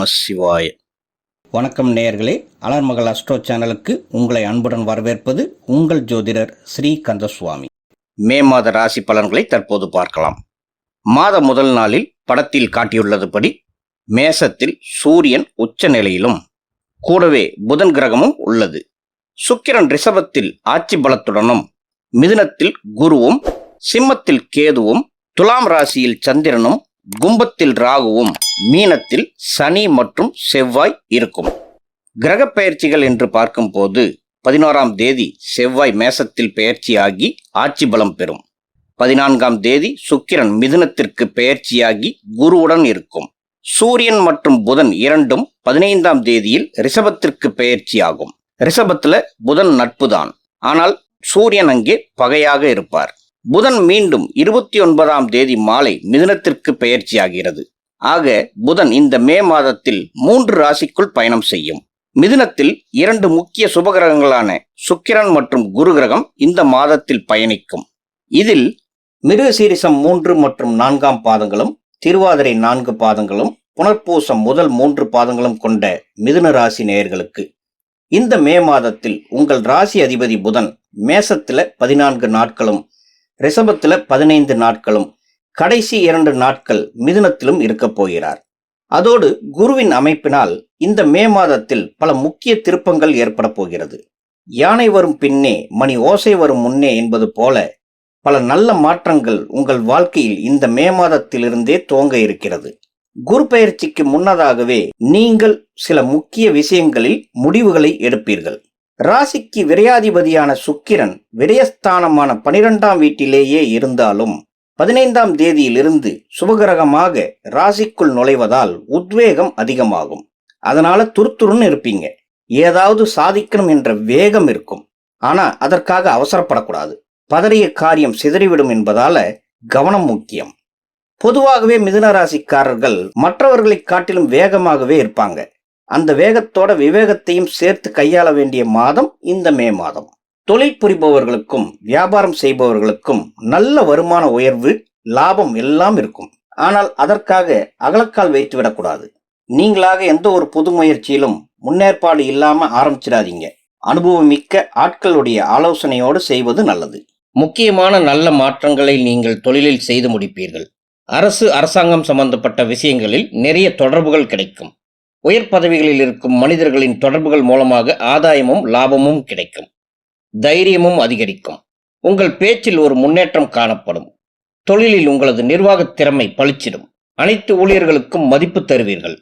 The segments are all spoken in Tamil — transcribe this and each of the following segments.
நம சிவாய. வணக்கம் நேயர்களே, அலர்மகள் அஸ்ட்ரோ சேனலுக்கு உங்களை அன்புடன் வரவேற்பது உங்கள் ஜோதிடர் ஸ்ரீ கந்தசுவாமி. மே மாத ராசி பலன்களை தற்போது பார்க்கலாம். மாத முதல் நாளில் படத்தில் காட்டியுள்ளதுபடி மேசத்தில் சூரியன் உச்ச நிலையிலும் கூடவே புதன் கிரகமும் உள்ளது. சுக்கிரன் ரிஷபத்தில் ஆட்சி பலத்துடனும், மிதுனத்தில் குருவும், சிம்மத்தில் கேதுவும், துலாம் ராசியில் சந்திரனும், கும்பத்தில் ராகுவும், மீனத்தில் சனி மற்றும் செவ்வாய் இருக்கும். கிரக பெயர்ச்சிகள் என்று பார்க்கும்போது 11ஆம் தேதி செவ்வாய் மேசத்தில் பெயர்ச்சியாகி ஆட்சி பலம் பெறும். 14ஆம் தேதி சுக்கிரன் மிதுனத்திற்கு பெயர்ச்சியாகி குருவுடன் இருக்கும். சூரியன் மற்றும் புதன் இரண்டும் 15ஆம் தேதியில் ரிஷபத்திற்கு பெயர்ச்சியாகும். ரிஷபத்துல புதன் நட்புதான், ஆனால் சூரியன் அங்கே பகையாக இருப்பார். புதன் மீண்டும் 29ஆம் தேதி மாலை மிதுனத்திற்கு பெயர்ச்சியாகிறது. ஆக புதன் இந்த மே மாதத்தில் 3 ராசிக்குள் பயணம் செய்யும். மிதுனத்தில் 2 முக்கிய சுபகிரகங்களான சுக்கிரன் மற்றும் குரு கிரகம் இந்த மாதத்தில் பயணிக்கும். இதில் மிருகசீரிசம் 3 மற்றும் 4ஆம் பாதங்களும், திருவாதிரை 4 பாதங்களும், புனர்பூசம் முதல் 3 பாதங்களும் கொண்ட மிதுன ராசி நேயர்களுக்கு இந்த மே மாதத்தில் உங்கள் ராசி அதிபதி புதன் மேசத்துல 14 நாட்களும், ரிஷபத்துல 15 நாட்களும், கடைசி 2 நாட்கள் மிதுனத்திலும் இருக்க போகிறார். அதோடு குருவின் அமைப்பினால் இந்த மே மாதத்தில் பல முக்கிய திருப்பங்கள் ஏற்பட போகிறது. யானை வரும் பின்னே மணி ஓசை வரும் முன்னே என்பது போல பல நல்ல மாற்றங்கள் உங்கள் வாழ்க்கையில் இந்த மே மாதத்திலிருந்தே துவங்க இருக்கிறது. குரு பெயர்ச்சிக்கு முன்னதாகவே நீங்கள் சில முக்கிய விஷயங்களில் முடிவுகளை எடுப்பீர்கள். ராசிக்கு விரையாதிபதியான சுக்கிரன் விரயஸ்தானமான 12ஆம் வீட்டிலேயே இருந்தாலும் 15ஆம் தேதியிலிருந்து சுபகிரகமாக ராசிக்குள் நுழைவதால் உத்வேகம் அதிகமாகும். அதனால துருத்துருன்னு இருப்பீங்க. ஏதாவது சாதிக்கணும் என்ற வேகம் இருக்கும். ஆனா அதற்காக அவசரப்படக்கூடாது. பதறிய காரியம் சிதறிவிடும் என்பதால கவனம் முக்கியம். பொதுவாகவே மிதுன ராசிக்காரர்கள் மற்றவர்களை காட்டிலும் வேகமாகவே இருப்பாங்க. அந்த வேகத்தோட விவேகத்தையும் சேர்த்து கையாள வேண்டிய மாதம் இந்த மே மாதம். தொழில் புரிபவர்களுக்கும் வியாபாரம் செய்பவர்களுக்கும் நல்ல வருமான உயர்வு, லாபம் எல்லாம் இருக்கும். ஆனால் அதற்காக அகலக்கால் வைத்து விடக்கூடாது. நீங்களாக எந்த ஒரு புது முயற்சியிலும் முன்னேற்பாடு இல்லாம ஆரம்பிச்சிடாதீங்க. அனுபவம் மிக்க ஆட்களுடைய ஆலோசனையோடு செய்வது நல்லது. முக்கியமான நல்ல மாற்றங்களை நீங்கள் தொழிலில் செய்து முடிப்பீர்கள். அரசாங்கம் சம்பந்தப்பட்ட விஷயங்களில் நிறைய தொடர்புகள் கிடைக்கும். உயர் பதவிகளில் இருக்கும் மனிதர்களின் தொடர்புகள் மூலமாக ஆதாயமும் லாபமும் கிடைக்கும். தைரியமும் அதிகரிக்கும். உங்கள் பேச்சில் ஒரு முன்னேற்றம் காணப்படும். தொழிலில் உங்களது நிர்வாக திறமை பளிச்சிடும். அனைத்து ஊழியர்களுக்கும் மதிப்பு தருவீர்கள்.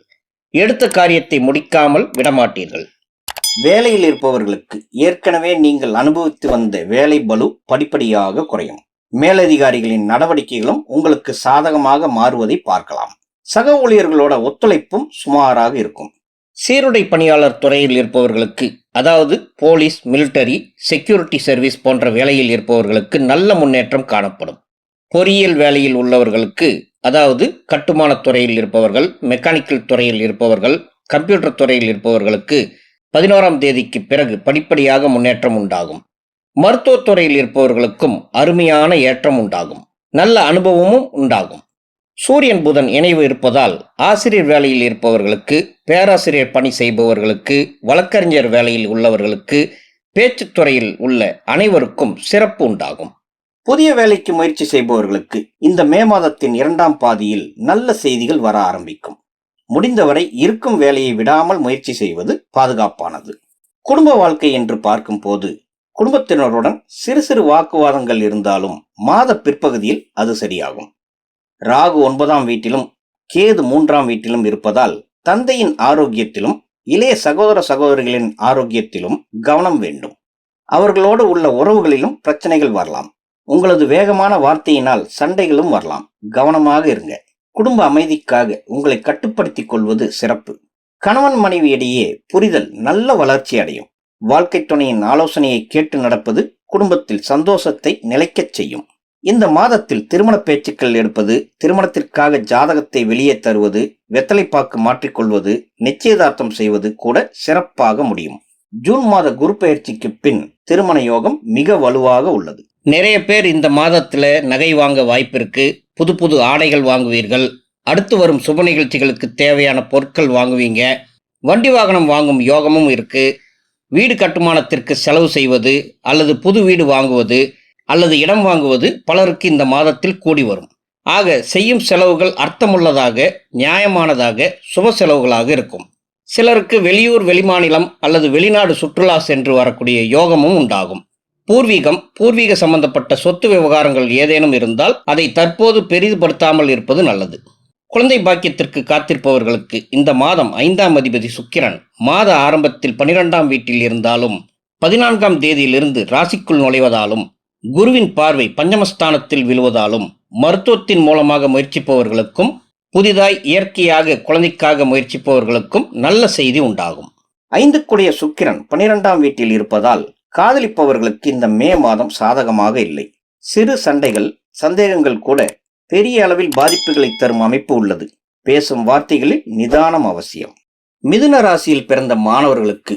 எடுத்த காரியத்தை முடிக்காமல் விடமாட்டீர்கள். வேலையில் இருப்பவர்களுக்கு ஏற்கனவே நீங்கள் அனுபவித்து வந்த வேலை பளு படிப்படியாக குறையும். மேலதிகாரிகளின் நடவடிக்கைகளும் உங்களுக்கு சாதகமாக மாறுவதை பார்க்கலாம். சக ஊழியர்களோட ஒத்துழைப்பும் சுமாராக இருக்கும். சீருடை பணியாளர் துறையில் இருப்பவர்களுக்கு, அதாவது போலீஸ், மிலிட்டரி, செக்யூரிட்டி சர்வீஸ் போன்ற வேலையில் இருப்பவர்களுக்கு நல்ல முன்னேற்றம் காணப்படும். பொறியியல் வேலையில் உள்ளவர்களுக்கு, அதாவது கட்டுமான துறையில் இருப்பவர்கள், மெக்கானிக்கல் துறையில் இருப்பவர்கள், கம்ப்யூட்டர் துறையில் இருப்பவர்களுக்கு 11ஆம் தேதிக்கு பிறகு படிப்படியாக முன்னேற்றம் உண்டாகும். மருத்துவத்துறையில் இருப்பவர்களுக்கும் அருமையான ஏற்றம் உண்டாகும். நல்ல அனுபவமும் உண்டாகும். சூரியன் புதன் இணைவு இருப்பதால் ஆசிரியர் வேலையில் இருப்பவர்களுக்கு, பேராசிரியர் பணி செய்பவர்களுக்கு, வழக்கறிஞர் வேலையில் உள்ளவர்களுக்கு, பேச்சுத்துறையில் உள்ள அனைவருக்கும் சிறப்பு உண்டாகும். புதிய வேலைக்கு முயற்சி செய்பவர்களுக்கு இந்த மே மாதத்தின் 2ஆம் பாதியில் நல்ல செய்திகள் வர ஆரம்பிக்கும். முடிந்தவரை இருக்கும் வேலையை விடாமல் முயற்சி செய்வது பாதுகாப்பானது. குடும்ப வாழ்க்கை என்று பார்க்கும் போது குடும்பத்தினருடன் சிறு சிறு வாக்குவாதங்கள் இருந்தாலும் மாத பிற்பகுதியில் அது சரியாகும். ராகு 9ஆம் வீட்டிலும் கேது 3ஆம் வீட்டிலும் இருப்பதால் தந்தையின் ஆரோக்கியத்திலும் இளைய சகோதர சகோதரிகளின் ஆரோக்கியத்திலும் கவனம் வேண்டும். அவர்களோடு உள்ள உறவுகளிலும் பிரச்சனைகள் வரலாம். உங்களது வேகமான வார்த்தையினால் சண்டைகளும் வரலாம். கவனமாக இருங்க. குடும்ப அமைதிக்காக உங்களை கட்டுப்படுத்திக் கொள்வது சிறப்பு. கணவன் மனைவி இடையே புரிதல் நல்ல வளர்ச்சி அடையும். வாழ்க்கை துணையின் ஆலோசனையை கேட்டு நடப்பது குடும்பத்தில் சந்தோஷத்தை நிலைக்கச் செய்யும். இந்த மாதத்தில் திருமண பேச்சுக்கள் எடுப்பது, திருமணத்திற்காக ஜாதகத்தை வெளியே தருவது, வெத்தலைப்பாக்கு மாற்றிக்கொள்வது, நிச்சயதார்த்தம் செய்வது கூட சிறப்பாக முடியும். ஜூன் மாத குரு பெயர்ச்சிக்கு பின் திருமண யோகம் மிக வலுவாக உள்ளது. நிறைய பேர் இந்த மாதத்துல நகை வாங்க வாய்ப்பிருக்கு. புது புது ஆடைகள் வாங்குவீர்கள். அடுத்து வரும் சுப நிகழ்ச்சிகளுக்கு தேவையான பொருட்கள் வாங்குவீங்க. வண்டி வாகனம் வாங்கும் யோகமும் இருக்கு. வீடு கட்டுமானத்திற்கு செலவு செய்வது அல்லது புது வீடு வாங்குவது அல்லது இடம் வாங்குவது பலருக்கு இந்த மாதத்தில் கூடி வரும். ஆக செய்யும் செலவுகள் அர்த்தமுள்ளதாக, நியாயமானதாக, சுப செலவுகளாக இருக்கும். சிலருக்கு வெளியூர், வெளிமாநிலம் அல்லது வெளிநாடு சுற்றுலா சென்று வரக்கூடிய யோகமும் உண்டாகும். பூர்வீக சம்பந்தப்பட்ட சொத்து விவகாரங்கள் ஏதேனும் இருந்தால் அதை தற்போது பெரிதுபடுத்தாமல் இருப்பது நல்லது. குழந்தை பாக்கியத்திற்கு காத்திருப்பவர்களுக்கு இந்த மாதம் 5ஆம் அதிபதி சுக்கிரன் மாத ஆரம்பத்தில் 12ஆம் வீட்டில் இருந்தாலும் 14ஆம் தேதியிலிருந்து ராசிக்குள் நுழைவதாலும் குருவின் பார்வை பஞ்சமஸ்தானத்தில் விழுவதாலும் மருத்துவத்தின் மூலமாக முயற்சிப்பவர்களுக்கும் புதிதாய் இயற்கையாக குழந்தைக்காக முயற்சிப்பவர்களுக்கும் நல்ல செய்தி உண்டாகும். 5க்குடைய சுக்கிரன் 12ஆம் வீட்டில் இருப்பதால் காதலிப்பவர்களுக்கு இந்த மே மாதம் சாதகமாக இல்லை. சிறு சண்டைகள், சந்தேகங்கள் கூட பெரிய அளவில் பாதிப்புகளை தரும் அமைப்பு உள்ளது. பேசும் வார்த்தைகளில் நிதானம் அவசியம். மிதுன ராசியில் பிறந்த மாணவர்களுக்கு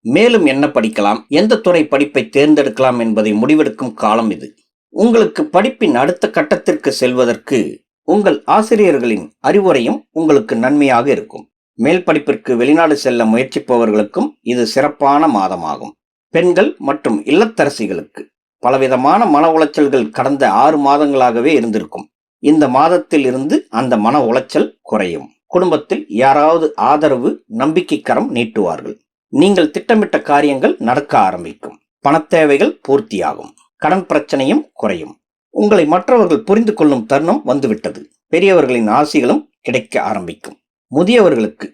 மேலும் என்ன படிக்கலாம், எந்த துறை படிப்பை தேர்ந்தெடுக்கலாம் என்பதை முடிவெடுக்கும் காலம் இது. உங்களுக்கு படிப்பின் அடுத்த கட்டத்திற்கு செல்வதற்கு உங்கள் ஆசிரியர்களின் அறிவுரையும் உங்களுக்கு நன்மையாக இருக்கும். மேல் படிப்பிற்கு வெளிநாடு செல்ல முயற்சிப்பவர்களுக்கும் இது சிறப்பான மாதமாகும். பெண்கள் மற்றும் இல்லத்தரசிகளுக்கு பலவிதமான மன உளைச்சல்கள் கடந்த 6 மாதங்களாகவே இருந்திருக்கும். இந்த மாதத்தில் இருந்து அந்த மன உளைச்சல் குறையும். குடும்பத்தில் யாராவது ஆதரவு, நம்பிக்கைக்கரம் நீட்டுவார்கள். நீங்கள் திட்டமிட்ட காரியங்கள் நடக்க ஆரம்பிக்கும். பணத்தேவைகள் பூர்த்தியாகும். கடன் பிரச்சனையும் குறையும். உங்களை மற்றவர்கள் புரிந்து கொள்ளும் தருணம் வந்துவிட்டது. பெரியவர்களின் ஆசிகளும் கிடைக்க ஆரம்பிக்கும். முதியவர்களுக்கு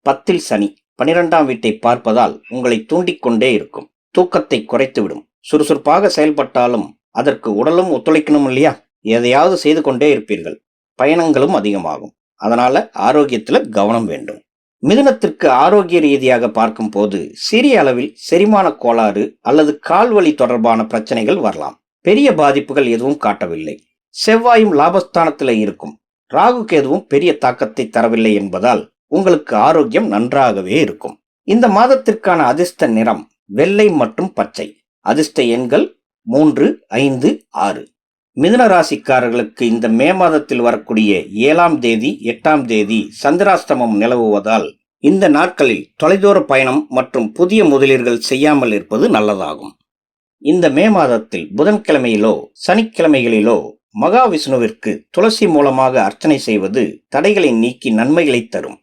10ல் சனி 12ஆம் வீட்டை பார்ப்பதால் உங்களை தூண்டிக்கொண்டே இருக்கும். தூக்கத்தை குறைத்துவிடும். சுறுசுறுப்பாக செயல்பட்டாலும் அதற்கு உடலும் ஒத்துழைக்கணும் இல்லையா? எதையாவது செய்து கொண்டே இருப்பீர்கள். பயணங்களும் அதிகமாகும். அதனால ஆரோக்கியத்துல கவனம் வேண்டும். மிதுனத்திற்கு ஆரோக்கிய ரீதியாக பார்க்கும் போது சிறிய அளவில் செரிமான கோளாறு அல்லது கால்வலி தொடர்பான பிரச்சனைகள் வரலாம். பெரிய பாதிப்புகள் எதுவும் காட்டவில்லை. செவ்வாயும் லாபஸ்தானத்தில் இருக்கும். ராகு கேதுவும் பெரிய தாக்கத்தை தரவில்லை என்பதால் உங்களுக்கு ஆரோக்கியம் நன்றாகவே இருக்கும். இந்த மாதத்திற்கான அதிர்ஷ்ட நிறம் வெள்ளை மற்றும் பச்சை. அதிர்ஷ்ட எண்கள் 3, 5, 6. மிதுன ராசிக்காரர்களுக்கு இந்த மே மாதத்தில் வரக்கூடிய 7ஆம் தேதி, 8ஆம் தேதி சந்திராஷ்டமம் நிலவுவதால் இந்த நாட்களில் தொலைதூர பயணம் மற்றும் புதிய முதலீடுகள் செய்யாமல் இருப்பது நல்லதாகும். இந்த மே மாதத்தில் புதன்கிழமையிலோ சனிக்கிழமைகளிலோ மகாவிஷ்ணுவிற்கு துளசி மூலமாக அர்ச்சனை செய்வது தடைகளை நீக்கி நன்மைகளை தரும்.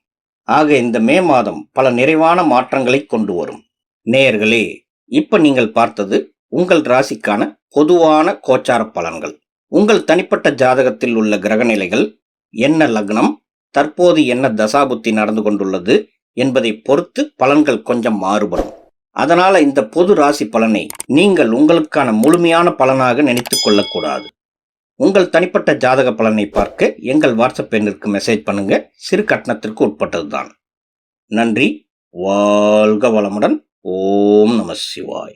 ஆக இந்த மே மாதம் பல நிறைவான மாற்றங்களை கொண்டு வரும். நேயர்களே, இப்ப நீங்கள் பார்த்தது உங்கள் ராசிக்கான பொதுவான கோச்சார பலன்கள். உங்கள் தனிப்பட்ட ஜாதகத்தில் உள்ள கிரகநிலைகள், என்ன லக்னம், தற்போது என்ன தசாபுத்தி நடந்து கொண்டுள்ளது என்பதை பொறுத்து பலன்கள் கொஞ்சம் மாறுபடும். அதனால இந்த பொது ராசி பலனை நீங்கள் உங்களுக்கான முழுமையான பலனாக நினைத்துக் கொள்ளக்கூடாது. உங்கள் தனிப்பட்ட ஜாதக பலனை பார்க்க எங்கள் வாட்ஸ்அப் எண்ணிற்கு மெசேஜ் பண்ணுங்க. சிறு கட்டணத்திற்கு உட்பட்டதுதான். நன்றி. வாழ்க வளமுடன். ஓம் நம சிவாய்.